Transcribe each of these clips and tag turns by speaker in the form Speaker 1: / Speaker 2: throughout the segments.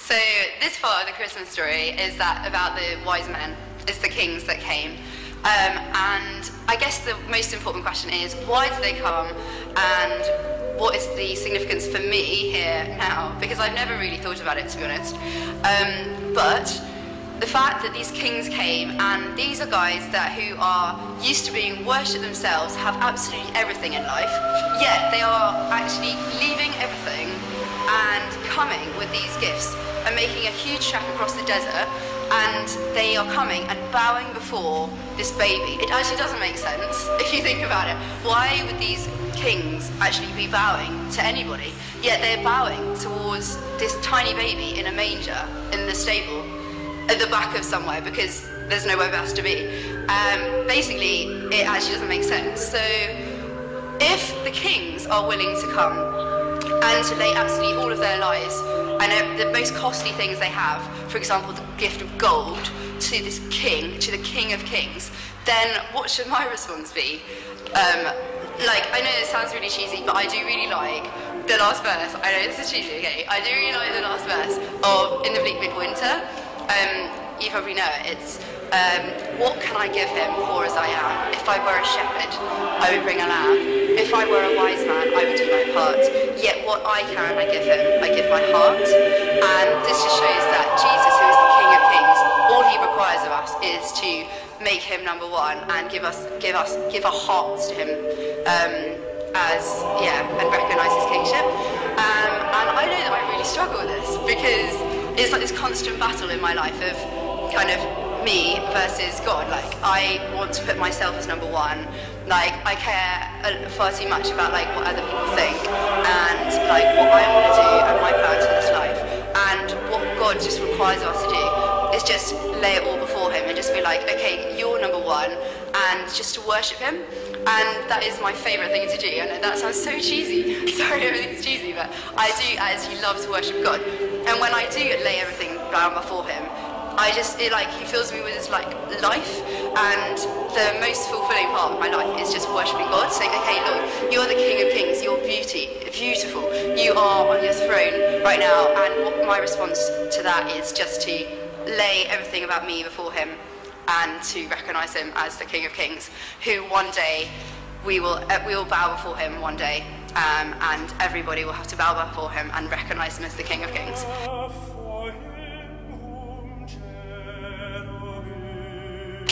Speaker 1: So this part of the Christmas story is that about the wise men, it's the kings that came. And I guess the most important question is, why did they come, and what is the significance for me here now? Because I've never really thought about it, to be honest. But the fact that these kings came, and these are guys who are used to being worshipped themselves, have absolutely everything in life, yet they are actually leaving everything and coming with these gifts and making a huge trek across the desert, and they are coming and bowing before this baby. It actually doesn't make sense if you think about it. Why would these kings actually be bowing to anybody? Yet they're bowing towards this tiny baby in a manger in the stable at the back of somewhere, because there's nowhere else to be. Basically, it actually doesn't make sense. So if the kings are willing to come and to lay absolutely all of their lives and the most costly things they have, for example, the gift of gold, to this king, to the King of Kings, then what should my response be? I know it sounds really cheesy, but I do really like the last verse. I know this is cheesy, okay? I do really like the last verse of In the Bleak Midwinter. You probably know it. It's, what can I give him, poor as I am? If I were a shepherd, I would bring a lamb. If I were a wise man, I would do my part. Yet what I can, I give him. I give my heart. And this just shows that Jesus, who is the King of Kings, all he requires of us is to make him number one and give our hearts to him, and recognise his kingship. And I know that I really struggle with this, because it's like this constant battle in my life of kind of me versus God. Like, I want to put myself as number one. Like, I care far too much about like what other people think and like what I want to do and my plans for this life. And what God just requires us to do is just lay it all before him and just be like, okay, you're number one, and just to worship him. And that is my favourite thing to do. I know that sounds so cheesy. Sorry, everything's cheesy, but I do actually love to worship God. And when I do lay everything down before him, he fills me with his like life, and the most fulfilling part of my life is just worshipping God, saying, okay, Lord, you're the King of Kings, you're beautiful, you are on your throne right now, and my response to that is just to lay everything about me before him and to recognise him as the King of Kings, who one day we will bow before him one day, and everybody will have to bow before him and recognise him as the King of Kings.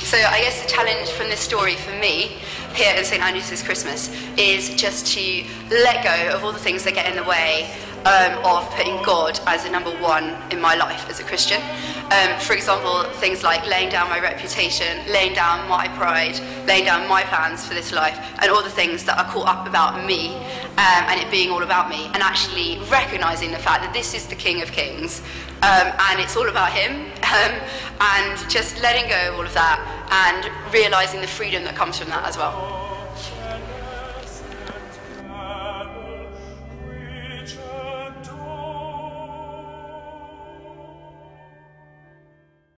Speaker 1: So I guess the challenge from this story for me here at St Andrew's Christmas is just to let go of all the things that get in the way of putting God as a number one in my life as a Christian. For example, things like laying down my reputation, laying down my pride, laying down my plans for this life, and all the things that are caught up about me, and it being all about me, and actually recognising the fact that this is the King of Kings, and it's all about him, and just letting go of all of that and realising the freedom that comes from that as well.